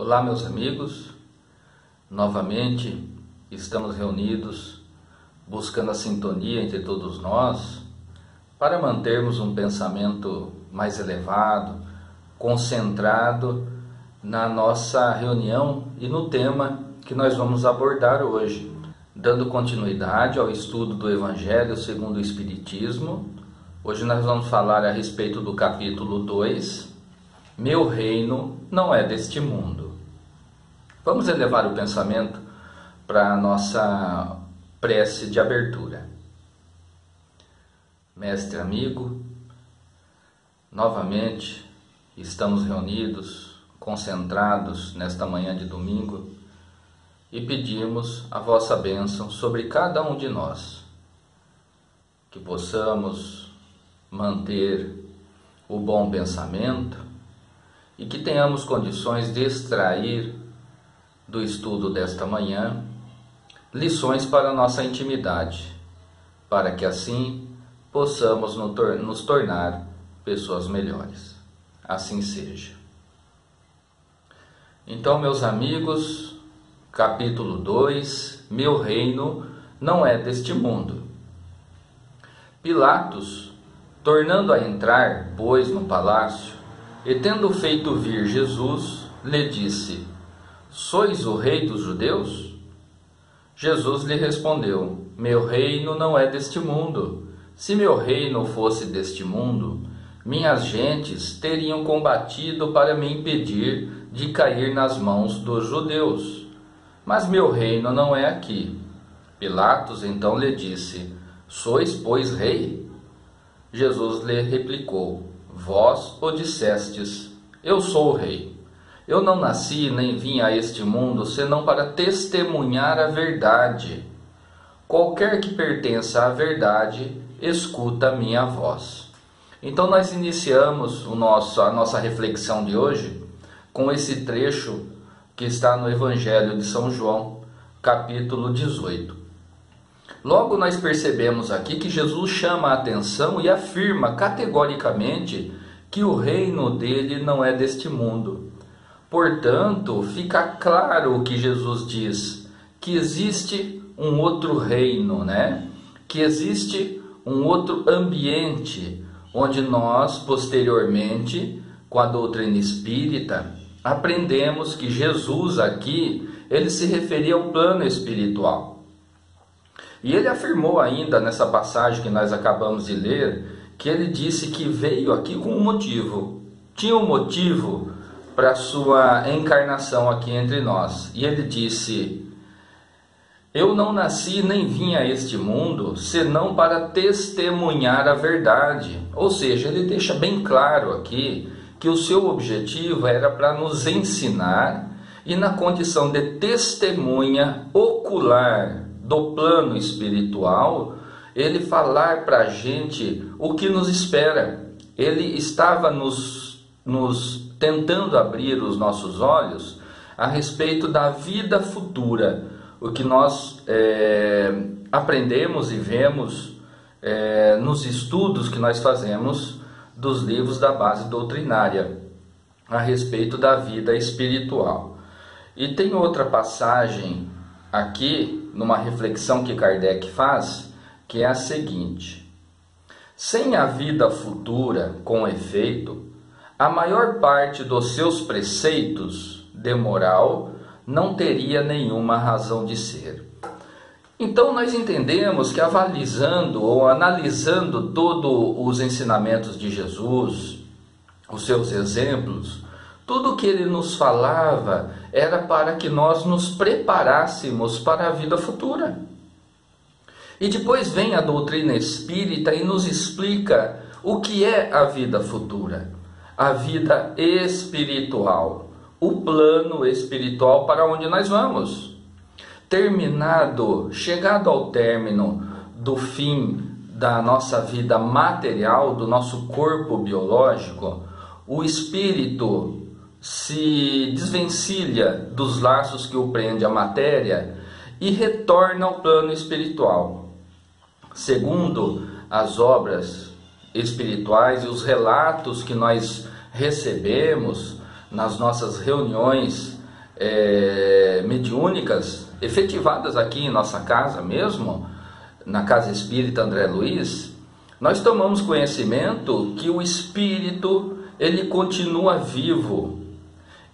Olá, meus amigos, novamente estamos reunidos buscando a sintonia entre todos nós para mantermos um pensamento mais elevado, concentrado na nossa reunião e no tema que nós vamos abordar hoje, dando continuidade ao estudo do Evangelho segundo o Espiritismo. Hoje nós vamos falar a respeito do capítulo 2, Meu reino não é deste mundo. Vamos elevar o pensamento para a nossa prece de abertura. Mestre amigo, novamente estamos reunidos, concentrados nesta manhã de domingo e pedimos a vossa bênção sobre cada um de nós, que possamos manter o bom pensamento e que tenhamos condições de extrair do estudo desta manhã lições para a nossa intimidade, para que assim possamos nos tornar pessoas melhores. Assim seja. Então, meus amigos, capítulo 2, Meu reino não é deste mundo. Pilatos, tornando a entrar, pois, no palácio, e tendo feito vir Jesus, lhe disse: Sois o rei dos judeus? Jesus lhe respondeu: Meu reino não é deste mundo. Se meu reino fosse deste mundo, minhas gentes teriam combatido para me impedir de cair nas mãos dos judeus. Mas meu reino não é aqui. Pilatos então lhe disse: Sois, pois, rei? Jesus lhe replicou: Vós o dissestes, eu sou o rei. Eu não nasci nem vim a este mundo senão para testemunhar a verdade. Qualquer que pertença à verdade, escuta a minha voz. Então nós iniciamos a nossa reflexão de hoje com esse trecho que está no Evangelho de São João, capítulo 18. Logo nós percebemos aqui que Jesus chama a atenção e afirma categoricamente que o reino dele não é deste mundo. Portanto, fica claro o que Jesus diz, que existe um outro reino, que existe um outro ambiente, onde nós, posteriormente, com a doutrina espírita, aprendemos que Jesus aqui, ele se referia ao plano espiritual. E ele afirmou ainda nessa passagem que nós acabamos de ler, que ele disse que veio aqui com um motivo. Tinha um motivo para a sua encarnação aqui entre nós. E ele disse: Eu não nasci nem vim a este mundo senão para testemunhar a verdade. Ou seja, ele deixa bem claro aqui que o seu objetivo era para nos ensinar e na condição de testemunha ocular do plano espiritual, ele falar para a gente o que nos espera. Ele estava nos tentando abrir os nossos olhos a respeito da vida futura, o que nós aprendemos e vemos nos estudos que nós fazemos dos livros da base doutrinária a respeito da vida espiritual. E tem outra passagem aqui, numa reflexão que Kardec faz, que é a seguinte: sem a vida futura, com efeito, a maior parte dos seus preceitos de moral não teria nenhuma razão de ser. Então nós entendemos que avalizando ou analisando todos os ensinamentos de Jesus, os seus exemplos, tudo o que ele nos falava era para que nós nos preparássemos para a vida futura. E depois vem a doutrina espírita e nos explica o que é a vida futura, a vida espiritual, o plano espiritual para onde nós vamos. Chegado ao término do fim da nossa vida material, do nosso corpo biológico, o espírito se desvencilha dos laços que o prende à matéria e retorna ao plano espiritual. Segundo as obras espirituais e os relatos que nós recebemos nas nossas reuniões mediúnicas efetivadas aqui em nossa casa mesmo, na Casa Espírita André Luiz, nós tomamos conhecimento que o espírito, ele continua vivo.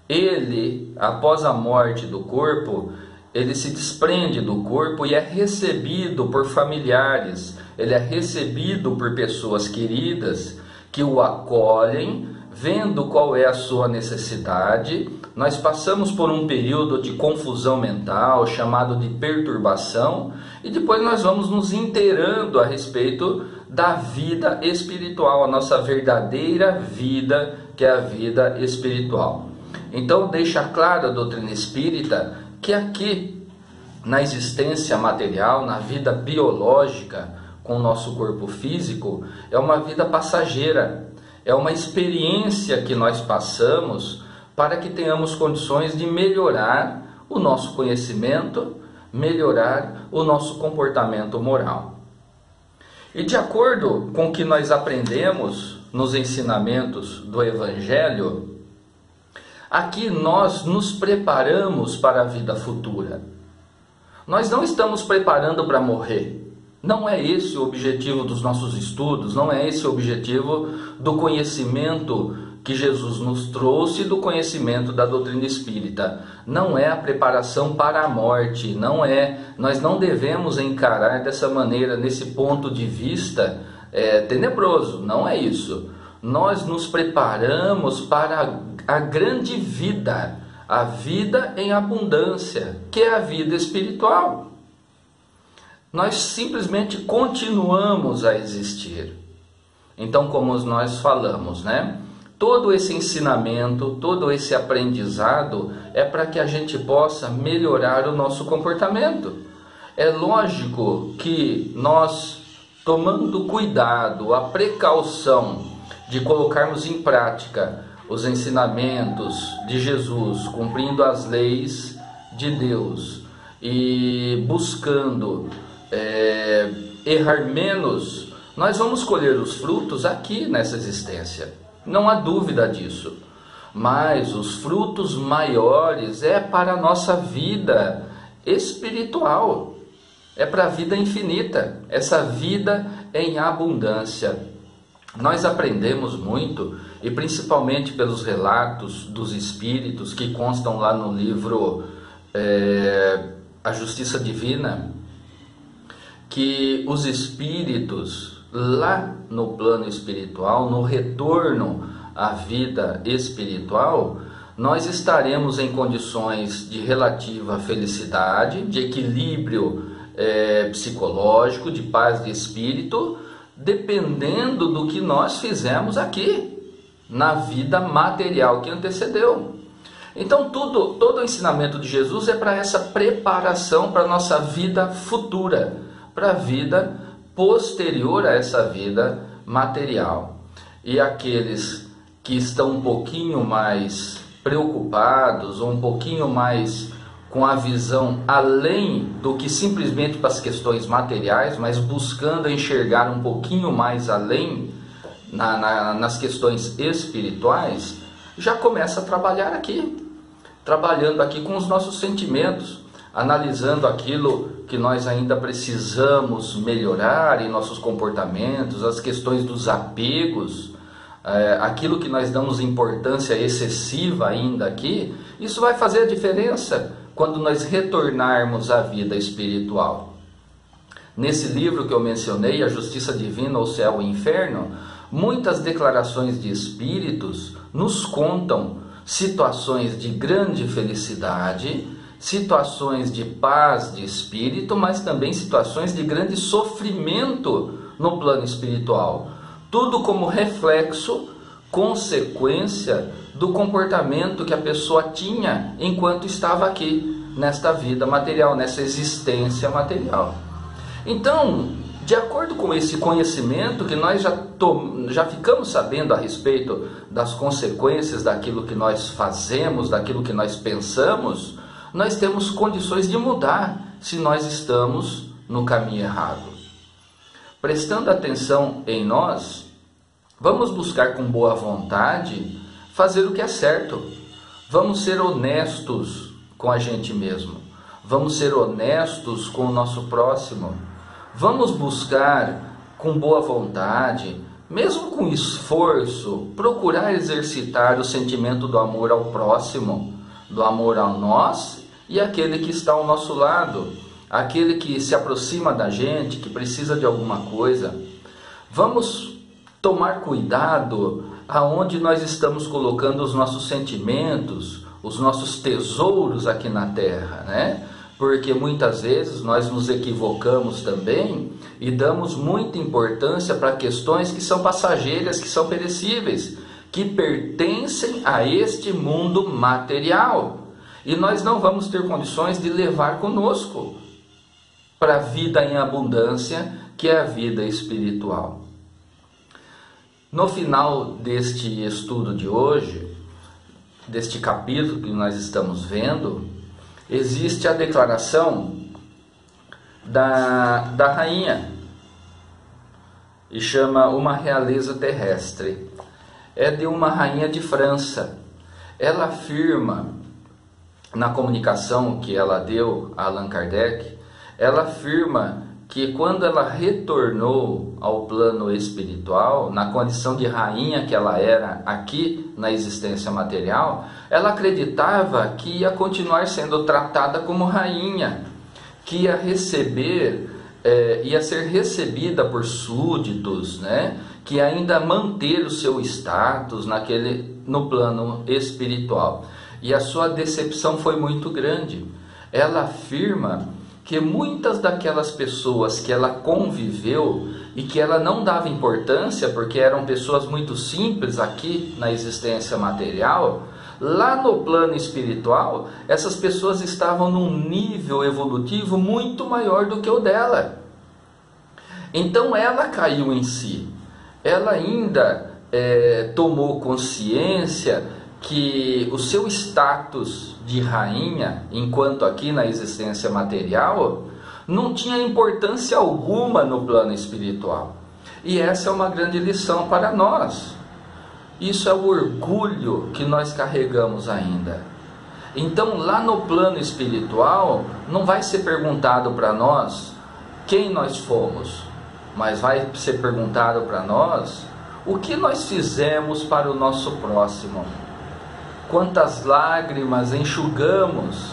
Ele, após a morte do corpo, ele se desprende do corpo e é recebido por familiares, ele é recebido por pessoas queridas que o acolhem, vendo qual é a sua necessidade. Nós passamos por um período de confusão mental, chamado de perturbação, e depois nós vamos nos inteirando a respeito da vida espiritual, a nossa verdadeira vida, que é a vida espiritual. Então deixa claro a doutrina espírita que aqui, na existência material, na vida biológica, com o nosso corpo físico, é uma vida passageira, é uma experiência que nós passamos para que tenhamos condições de melhorar o nosso conhecimento, melhorar o nosso comportamento moral. E de acordo com o que nós aprendemos nos ensinamentos do Evangelho, aqui nós nos preparamos para a vida futura. Nós não estamos preparando para morrer. Não é esse o objetivo dos nossos estudos, não é esse o objetivo do conhecimento que Jesus nos trouxe, do conhecimento da doutrina espírita. Não é a preparação para a morte, nós não devemos encarar dessa maneira, nesse ponto de vista tenebroso, não é isso. Nós nos preparamos para a grande vida, a vida em abundância, que é a vida espiritual. Nós simplesmente continuamos a existir. Então, como nós falamos, todo esse ensinamento, todo esse aprendizado é para que a gente possa melhorar o nosso comportamento. É lógico que nós, tomando cuidado, a precaução de colocarmos em prática os ensinamentos de Jesus, cumprindo as leis de Deus e buscando errar menos, nós vamos colher os frutos aqui nessa existência. Não há dúvida disso. Mas os frutos maiores é para a nossa vida espiritual. É para a vida infinita. Essa vida em abundância. Nós aprendemos muito, e principalmente pelos relatos dos espíritos que constam lá no livro A Justiça Divina, que os espíritos lá no plano espiritual, no retorno à vida espiritual, nós estaremos em condições de relativa felicidade, de equilíbrio psicológico, de paz de espírito, dependendo do que nós fizemos aqui, na vida material que antecedeu. Então todo o ensinamento de Jesus é para essa preparação para a nossa vida futura, para a vida posterior a essa vida material. E aqueles que estão um pouquinho mais preocupados, ou um pouquinho mais com a visão além do que simplesmente para as questões materiais, mas buscando enxergar um pouquinho mais além nas questões espirituais, já começa a trabalhar aqui, trabalhando aqui com os nossos sentimentos, analisando aquilo que nós ainda precisamos melhorar em nossos comportamentos, as questões dos apegos, aquilo que nós damos importância excessiva ainda aqui. Isso vai fazer a diferença quando nós retornarmos à vida espiritual. Nesse livro que eu mencionei, A Justiça Divina, o Céu e o Inferno, muitas declarações de espíritos nos contam situações de grande felicidade, situações de paz de espírito, mas também situações de grande sofrimento no plano espiritual. Tudo como reflexo, consequência do comportamento que a pessoa tinha enquanto estava aqui, nesta vida material, nessa existência material. Então, de acordo com esse conhecimento que nós já ficamos sabendo a respeito das consequências daquilo que nós fazemos, daquilo que nós pensamos, nós temos condições de mudar se nós estamos no caminho errado. Prestando atenção em nós, vamos buscar com boa vontade fazer o que é certo. Vamos ser honestos com a gente mesmo. Vamos ser honestos com o nosso próximo. Vamos buscar com boa vontade, mesmo com esforço, procurar exercitar o sentimento do amor ao próximo, do amor a nós e àquele que está ao nosso lado, aquele que se aproxima da gente, que precisa de alguma coisa. Vamos tomar cuidado aonde nós estamos colocando os nossos sentimentos, os nossos tesouros aqui na terra, né? Porque muitas vezes nós nos equivocamos também e damos muita importância para questões que são passageiras, que são perecíveis, que pertencem a este mundo material. E nós não vamos ter condições de levar conosco para a vida em abundância, que é a vida espiritual. No final deste estudo de hoje, deste capítulo que nós estamos vendo, existe a declaração da rainha, e chama Uma Realeza Terrestre. É de uma rainha de França. Ela afirma, na comunicação que ela deu a Allan Kardec, ela afirma que quando ela retornou ao plano espiritual, na condição de rainha que ela era aqui na existência material, ela acreditava que ia continuar sendo tratada como rainha, que ia receber, ia ser recebida por súditos, né? Que ainda manter o seu status no plano espiritual. E a sua decepção foi muito grande. Ela afirma que muitas daquelas pessoas que ela conviveu e que ela não dava importância, porque eram pessoas muito simples aqui na existência material, lá no plano espiritual, essas pessoas estavam num nível evolutivo muito maior do que o dela. Então ela caiu em si. Ela ainda tomou consciência que o seu status de rainha, enquanto aqui na existência material, não tinha importância alguma no plano espiritual. E essa é uma grande lição para nós. Isso é o orgulho que nós carregamos ainda. Então, lá no plano espiritual, não vai ser perguntado para nós quem nós fomos, mas vai ser perguntado para nós o que nós fizemos para o nosso próximo. Quantas lágrimas enxugamos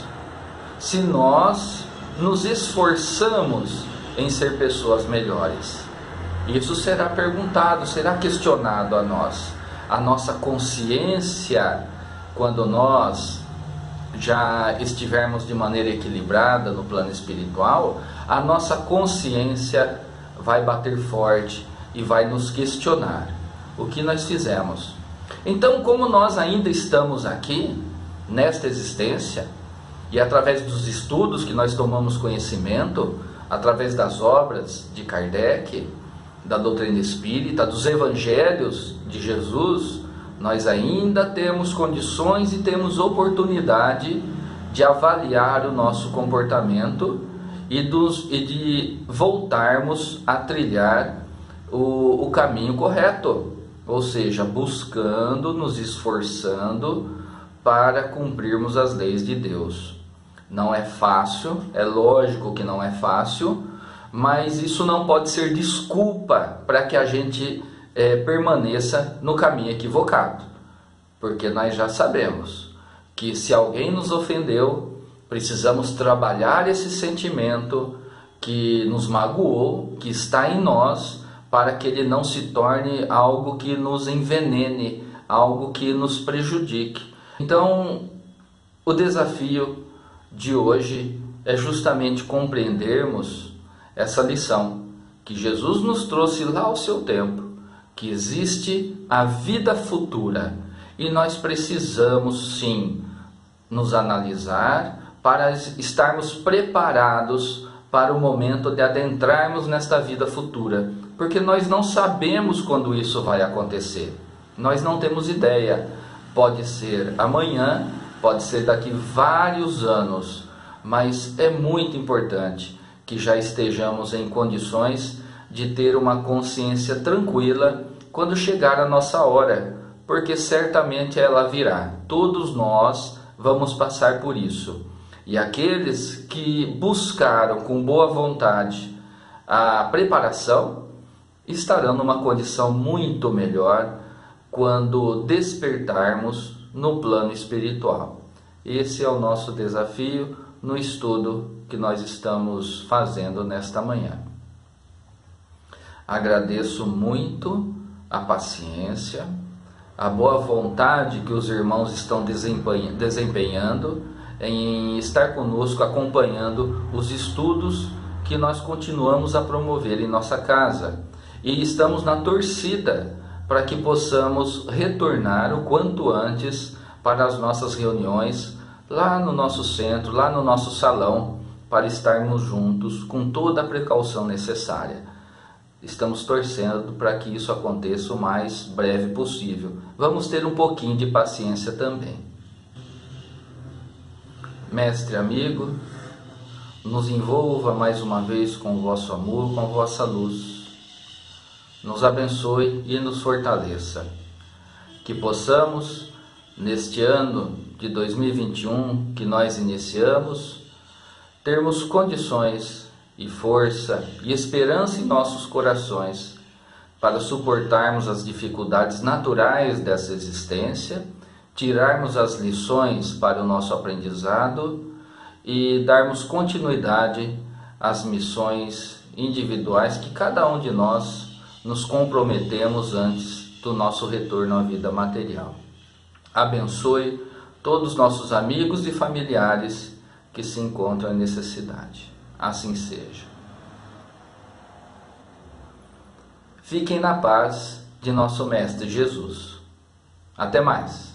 se nós nos esforçamos em ser pessoas melhores. Isso será perguntado, será questionado a nós. A nossa consciência, quando nós já estivermos de maneira equilibrada no plano espiritual, a nossa consciência vai bater forte e vai nos questionar o que nós fizemos. Então, como nós ainda estamos aqui, nesta existência, e através dos estudos que nós tomamos conhecimento, através das obras de Kardec, da doutrina espírita, dos evangelhos de Jesus, nós ainda temos condições e temos oportunidade de avaliar o nosso comportamento e de voltarmos a trilhar o caminho correto. Ou seja, buscando, nos esforçando para cumprirmos as leis de Deus. Não é fácil, é lógico que não é fácil, mas isso não pode ser desculpa para que a gente permaneça no caminho equivocado. Porque nós já sabemos que se alguém nos ofendeu, precisamos trabalhar esse sentimento que nos magoou, que está em nós, para que ele não se torne algo que nos envenene, algo que nos prejudique. Então, o desafio de hoje é justamente compreendermos essa lição que Jesus nos trouxe lá ao seu tempo, que existe a vida futura e nós precisamos sim nos analisar para estarmos preparados para o momento de adentrarmos nesta vida futura, porque nós não sabemos quando isso vai acontecer, nós não temos ideia, pode ser amanhã, pode ser daqui vários anos, mas é muito importante que já estejamos em condições de ter uma consciência tranquila quando chegar a nossa hora, porque certamente ela virá, todos nós vamos passar por isso. E aqueles que buscaram com boa vontade a preparação estarão numa condição muito melhor quando despertarmos no plano espiritual. Esse é o nosso desafio no estudo que nós estamos fazendo nesta manhã. Agradeço muito a paciência, a boa vontade que os irmãos estão desempenhando em estar conosco acompanhando os estudos que nós continuamos a promover em nossa casa. E estamos na torcida para que possamos retornar o quanto antes para as nossas reuniões lá no nosso centro, lá no nosso salão, para estarmos juntos com toda a precaução necessária. Estamos torcendo para que isso aconteça o mais breve possível. Vamos ter um pouquinho de paciência também. Mestre amigo, nos envolva mais uma vez com o vosso amor, com a vossa luz. Nos abençoe e nos fortaleça. Que possamos, neste ano de 2021 que nós iniciamos, termos condições e força e esperança em nossos corações para suportarmos as dificuldades naturais dessa existência, tirarmos as lições para o nosso aprendizado e darmos continuidade às missões individuais que cada um de nós nos comprometemos antes do nosso retorno à vida material. Abençoe todos os nossos amigos e familiares que se encontram em necessidade. Assim seja. Fiquem na paz de nosso Mestre Jesus. Até mais.